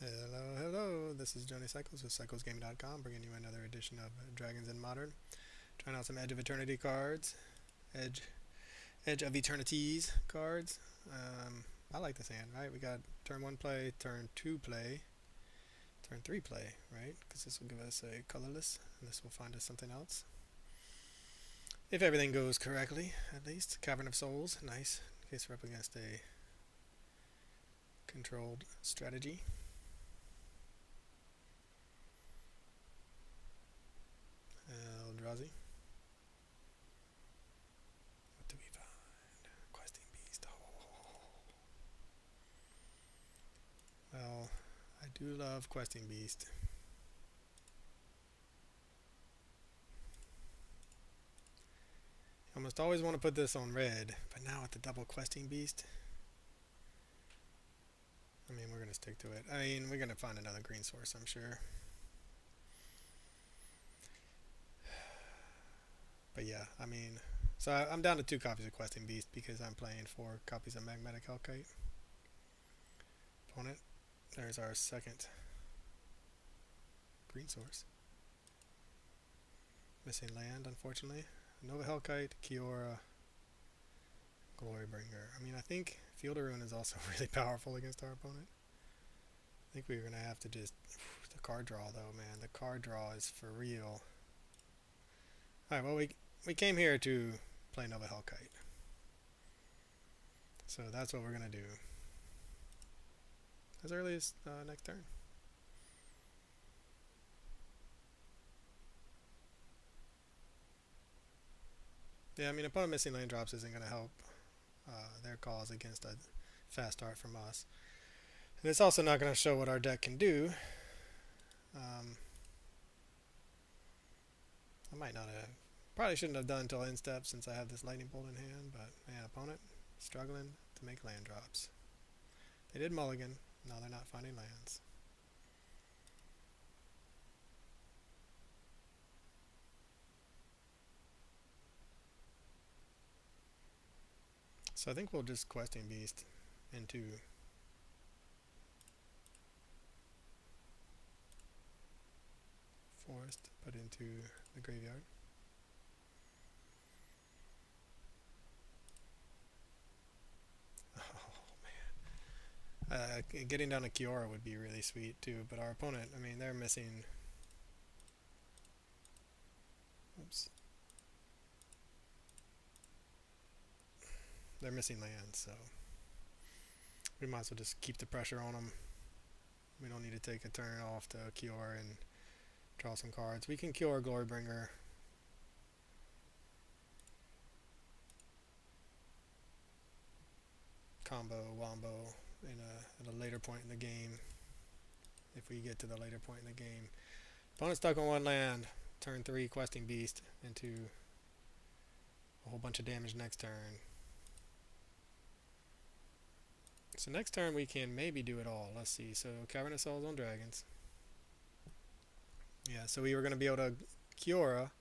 Hello, hello. This is Johnny Cycles with CyclesGaming.com, bringing you another edition of Dragons in Modern. Trying out some Edge of Eternity cards, Edge, Edge of Eternities cards. I like this hand, right? We got turn one play, turn two play, turn three play, right? Because this will give us a colorless, and this will find us something else. If everything goes correctly, at least. Cavern of Souls, nice. In case we're up against a controlled strategy. Eldrazi. What do we find? Questing Beast. Oh. Well, I do love Questing Beast. I almost always want to put this on red, but now with the double Questing Beast, I mean, we're going to stick to it. I mean, we're going to find another green source, I'm sure. But yeah, I mean, so I'm down to 2 copies of Questing Beast because I'm playing 4 copies of Magmatic Hellkite. Opponent, there's our second green source. Missing land, unfortunately. Nova Hellkite, Kiora, Glorybringer. I mean, I think Field of Ruin is also really powerful against our opponent. I think we're going to have to just... The card draw, though, man. The card draw is for real. Alright, well, we came here to play Nova Hellkite. So that's what we're going to do. As early as next turn. Yeah, I mean, opponent missing land drops isn't going to help their cause against a fast start from us. And it's also not going to show what our deck can do. I might not have... Probably shouldn't have done until end step since I have this lightning bolt in hand, but man, opponent struggling to make land drops. They did mulligan. Now they're not finding lands. So I think we'll just Questing Beast into forest, put into the graveyard. Oh man. Getting down to Kiora would be really sweet too, but our opponent, I mean, they're missing... Oops. They're missing lands, so we might as well just keep the pressure on them. We don't need to take a turn off to Kiora and draw some cards. We can Kiora Glorybringer. Combo, wombo at a later point in the game. If we get to the later point in the game. Opponent stuck on 1 land. Turn 3, Questing Beast into a whole bunch of damage next turn. So next turn we can maybe do it all. Let's see. So Cavern of Souls on Dragons. Yeah, so we were going to be able to Kiora,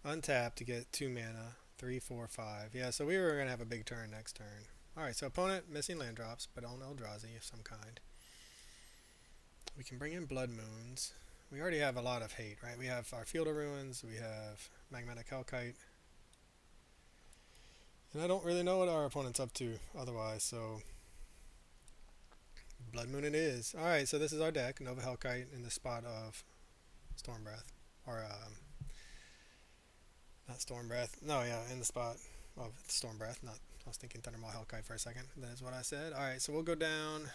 untap to get 2 mana, 3, 4, 5. Yeah, so we were going to have a big turn next turn. Alright, so opponent missing land drops, but on Eldrazi of some kind. We can bring in Blood Moons. We already have a lot of hate, right? We have our Field of Ruins, we have Magmatic Hellkite. And I don't really know what our opponent's up to otherwise, so... Blood Moon it is. Alright, so this is our deck, Nova Hellkite in the spot of Stormbreath. Or, not Stormbreath. No, yeah, in the spot of Stormbreath. Not, I was thinking Thundermaw Hellkite for a second. That is what I said. Alright, so we'll go down...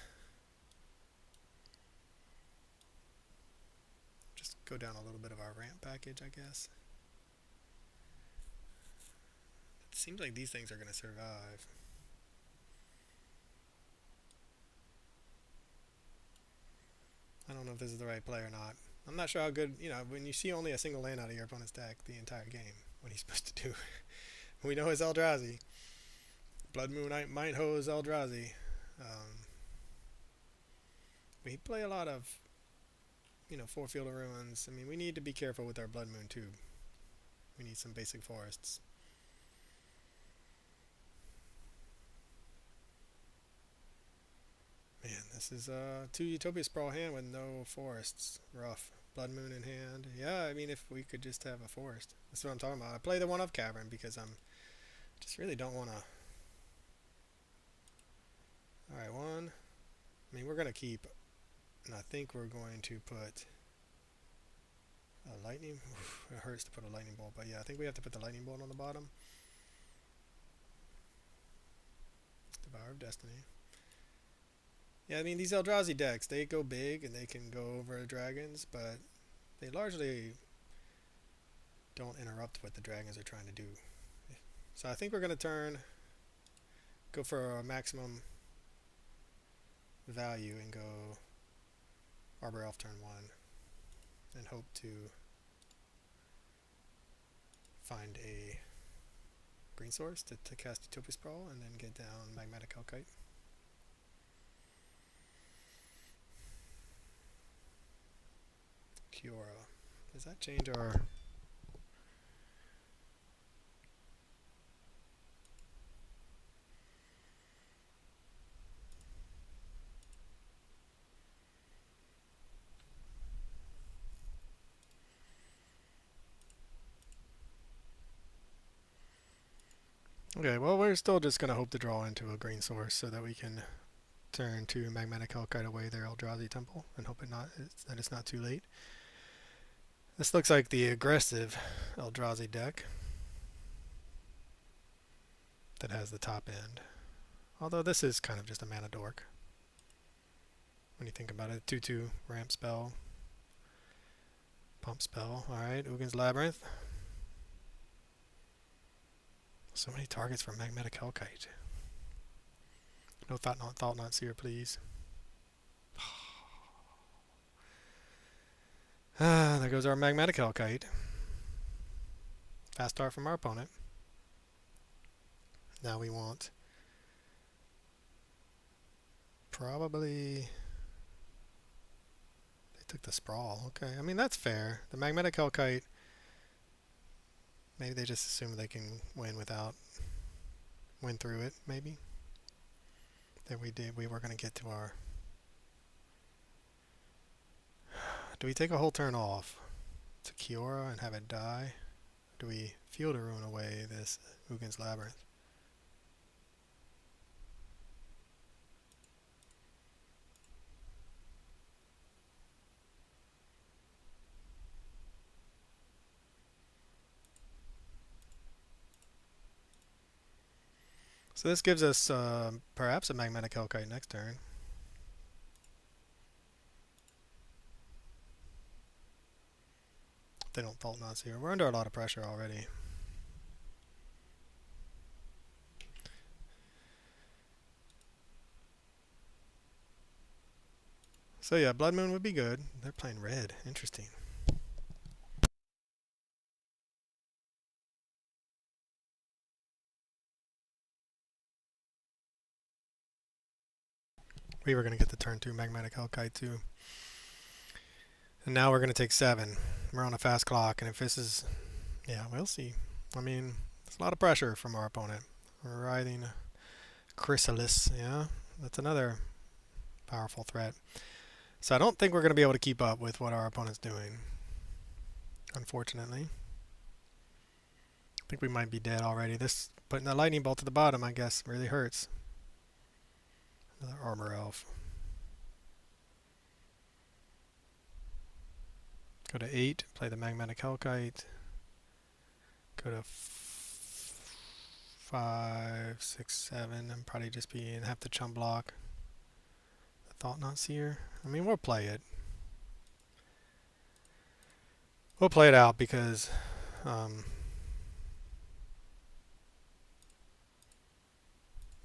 Just go down a little bit of our ramp package, I guess. It seems like these things are going to survive. I don't know if this is the right play or not. I'm not sure how good, you know, when you see only a single land out of your opponent's deck the entire game, what he's supposed to do. We know it's Eldrazi. Blood Moon might hose Eldrazi. We play a lot of, you know, 4 Field of Ruins. I mean, we need to be careful with our Blood Moon too. We need some basic forests. Man, This is a 2 Utopia Sprawl hand with no forests. Rough. Blood Moon in hand. Yeah, I mean, if we could just have a forest. That's what I'm talking about. I play the one of Cavern because I'm just really don't want to. Alright, one. I mean, we're going to keep, and I think we're going to put a lightning. Oof, it hurts to put a lightning bolt, but yeah, I think we have to put the lightning bolt on the bottom. Devour of Destiny. Yeah, I mean, these Eldrazi decks, they go big and they can go over dragons, but they largely don't interrupt what the dragons are trying to do. So I think we're going to go for a maximum value and go Arbor Elf turn 1 and hope to find a green source to cast Utopia Sprawl and then get down Magmatic Hellkite. Kiora. Does that change our... Okay, well, we're still just going to hope to draw into a green source so that we can turn to Magmatic Hellkite away their Eldrazi Temple and hope that it's not too late. This looks like the aggressive Eldrazi deck that has the top end. Although this is kind of just a mana dork when you think about it. 2/2 ramp spell, pump spell. Alright, Ugin's Labyrinth. So many targets for Magmatic Hellkite. No Thought Not Seer, please. There goes our Magmatic Hellkite. Fast start from our opponent. Now we want probably... They took the Sprawl. Okay, I mean that's fair. The Magmatic Hellkite, maybe they just assume they can win through it, maybe. That we were going to get to our... Do we take a whole turn off to Kiora and have it die? Do we Field of Ruin away this Ugin's Labyrinth? So this gives us perhaps a Magmatic Hellkite next turn. If they don't Thought Not Seer. We're under a lot of pressure already. So yeah, Blood Moon would be good. They're playing red. Interesting. We were going to get the turn 2 Magmatic Hellkite too. And now we're going to take 7. We're on a fast clock, and if this is... Yeah, we'll see. I mean, it's a lot of pressure from our opponent. We're riding Chrysalis, yeah? That's another powerful threat. So I don't think we're going to be able to keep up with what our opponent's doing, unfortunately. I think we might be dead already. This putting the lightning bolt to the bottom, I guess, really hurts. Another Armor Elf. Go to 8, play the Magmatic Hellkite. Go to 5, 6, 7. I'm probably just have to chump block. The Thought Not Seer. I mean, we'll play it. We'll play it out because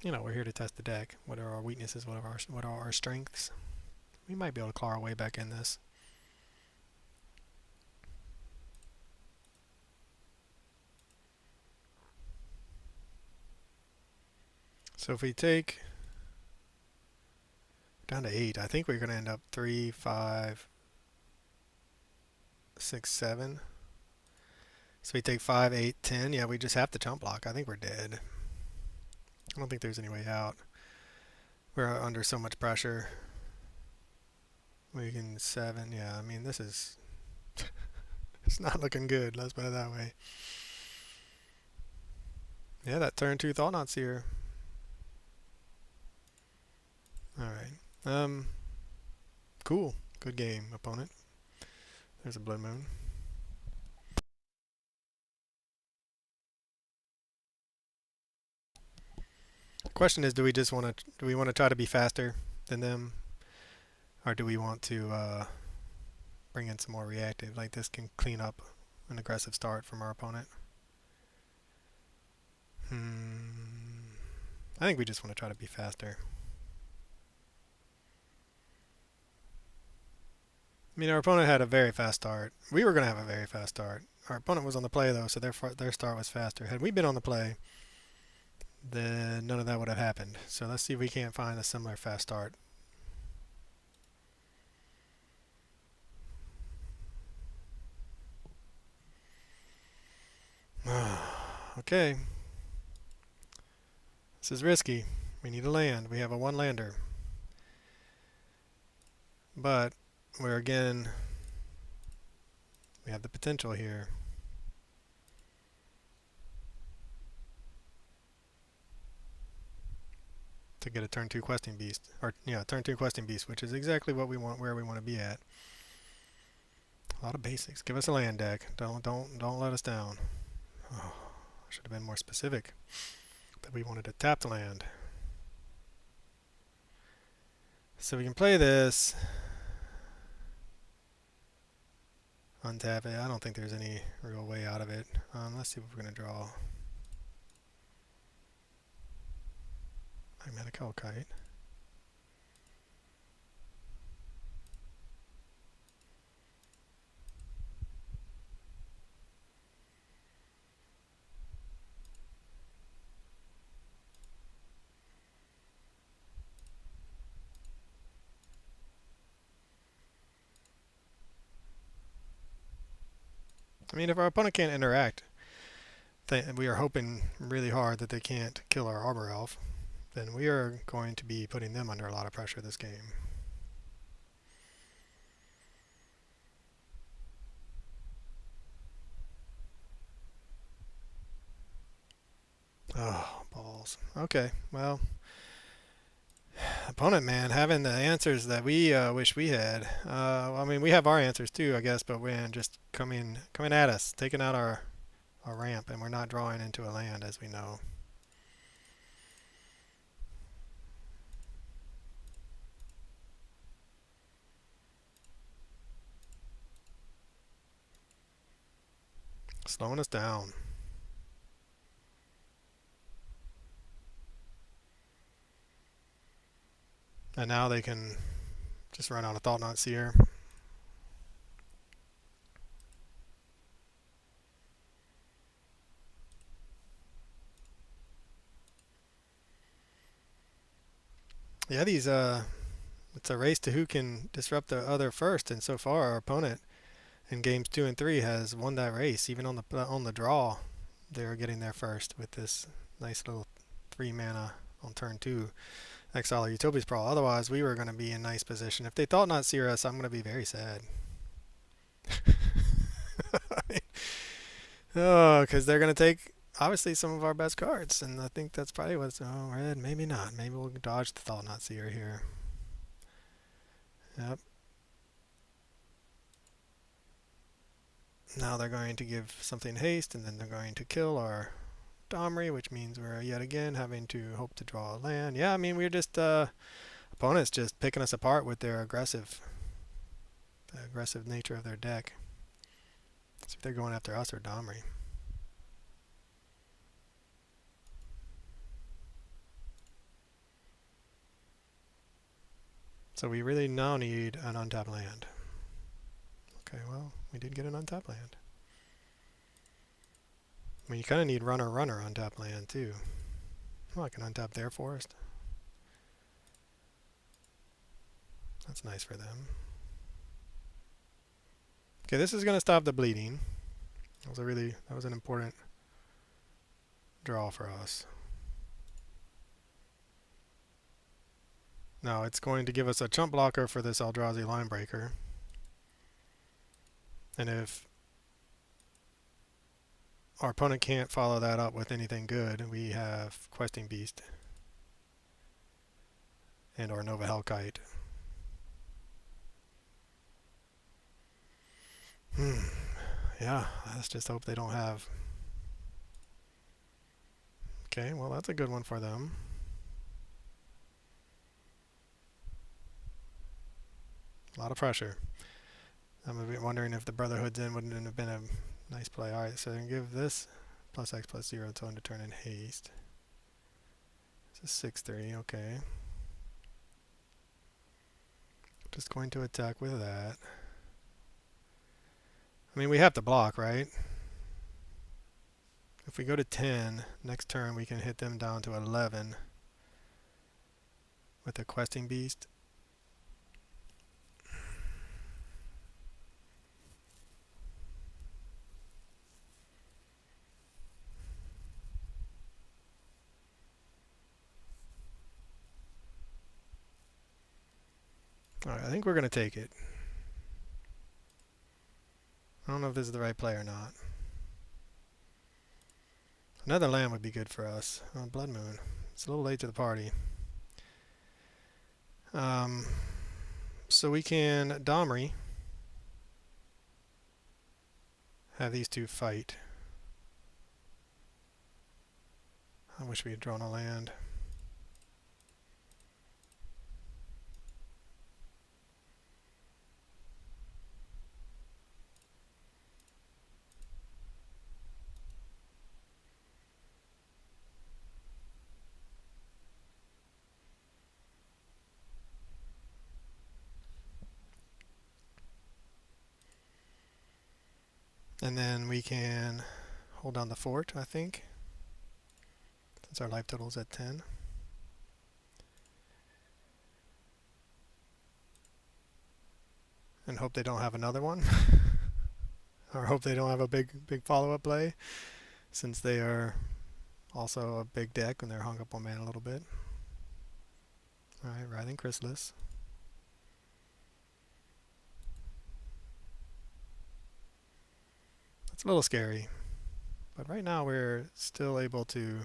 you know, we're here to test the deck. What are our weaknesses? What are our strengths? We might be able to claw our way back in this. So if we take down to 8, I think we're going to end up 3, 5, 6, 7. So we take 5, 8, 10. Yeah, we just have to chump block. I think we're dead. I don't think there's any way out. We're under so much pressure. We can 7. Yeah, I mean, this is... it's not looking good, let's put it that way. Yeah, that turn 2 Thought-Knot Seer. Alright. Cool. Good game, opponent. There's a Blood Moon. Question is, do we want to try to be faster than them, or do we want to bring in some more reactive? Like this can clean up an aggressive start from our opponent. I think we just want to try to be faster. I mean, our opponent had a very fast start. We were going to have a very fast start. Our opponent was on the play, though, so their start was faster. Had we been on the play, then none of that would have happened. So let's see if we can't find a similar fast start. Okay. This is risky. We need a land. We have a 1-lander. But we have the potential here. To get a turn 2 questing beast. Or yeah, turn 2 questing beast, which is exactly what we want, where we want to be at. A lot of basics. Give us a land deck. Don't let us down. Oh, I should have been more specific. That we wanted to tap the land. So we can play this. Untap it. I don't think there's any real way out of it. Let's see what we're going to draw. Magnetic Hellkite. I mean, if our opponent can't interact, we are hoping really hard that they can't kill our Arbor Elf, then we are going to be putting them under a lot of pressure this game. Oh, balls. Okay, well, opponent, man, having the answers that we wish we had. I mean, we have our answers too, I guess, but man, just coming at us, taking out our ramp, and we're not drawing into a land, as we know. Slowing us down. And now they can just run out of Thought-Knot Seer. Yeah, these it's a race to who can disrupt the other first, and so far our opponent in games 2 and 3 has won that race. Even on the draw, they're getting there first with this nice little 3 mana on turn 2. Exile or Utopia Sprawl. Otherwise, we were going to be in nice position. If they Thought-Knot Seer us, I'm going to be very sad. Oh, because they're going to take, obviously, some of our best cards. And I think that's probably what's... Oh, red. Maybe not. Maybe we'll dodge the Thought-Knot Seer here. Yep. Now they're going to give something haste, and then they're going to kill our Domri, which means we're yet again having to hope to draw a land. Yeah, I mean, we're just opponents just picking us apart with their aggressive nature of their deck. See if they're going after us or Domri. So we really now need an untapped land. Okay, well, we did get an untapped land. I mean, you kind of need runner untapped land too. Oh, I can untap their forest. That's nice for them. Okay, this is going to stop the bleeding. That was an important draw for us. Now it's going to give us a chump blocker for this Eldrazi line breaker. And if our opponent can't follow that up with anything good, we have Questing Beast and or Nova Hellkite. Yeah, let's just hope they don't have. Okay, well that's a good one for them. A lot of pressure. I'm wondering if the Brotherhood's in wouldn't have been a nice play. Alright, so then give this plus X plus 0 to end a turn in haste. It's a 6-3, okay. Just going to attack with that. I mean, we have to block, right? If we go to 10, next turn we can hit them down to 11 with the Questing Beast. Alright, I think we're going to take it. I don't know if this is the right play or not. Another land would be good for us. Blood Moon. It's a little late to the party. So we can Domri. Have these two fight. I wish we had drawn a land. And then we can hold down the fort, I think, since our life total is at 10. And hope they don't have another one. Or hope they don't have a big follow-up play, since they are also a big deck and they're hung up on mana a little bit. Alright, Writhing Chrysalis. It's a little scary, but right now we're still able to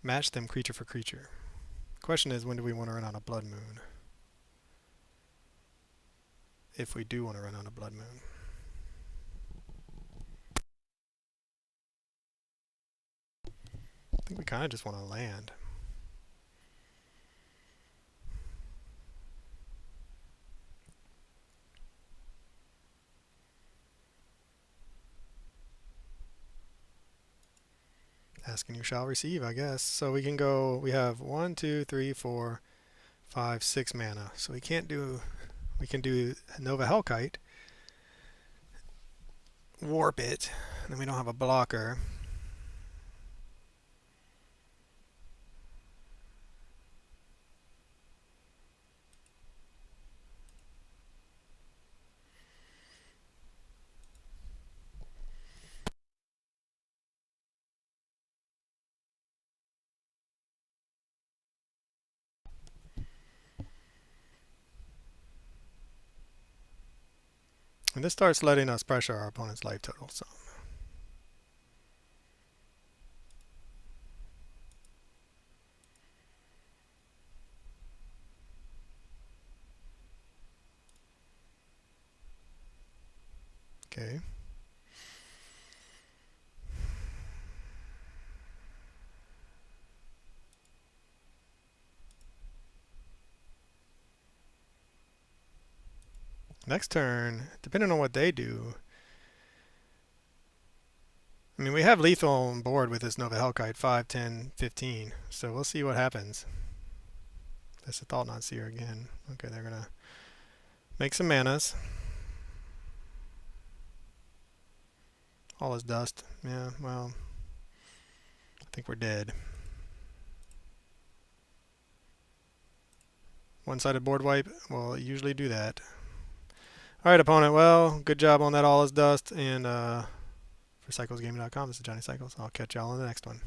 match them creature for creature. The question is, when do we want to run on a Blood Moon? If we do want to run on a Blood Moon. I think we kind of just want to land. Ask and you shall receive, I guess. So we can go, we have 1, 2, 3, 4, 5, 6 mana. So we can do Nova Hellkite, warp it, and then we don't have a blocker. And this starts letting us pressure our opponent's life total. So. Okay. Next turn, depending on what they do, I mean, we have lethal on board with this Nova Hellkite, 5, 10, 15, so we'll see what happens. That's a Thought-Knot Seer again. Okay, they're going to make some manas. All is dust. Yeah, well, I think we're dead. One-sided board wipe will usually do that. Alright, opponent, well, good job on that All is Dust, and for cyclesgaming.com, this is Johnny Cycles. I'll catch y'all in the next one.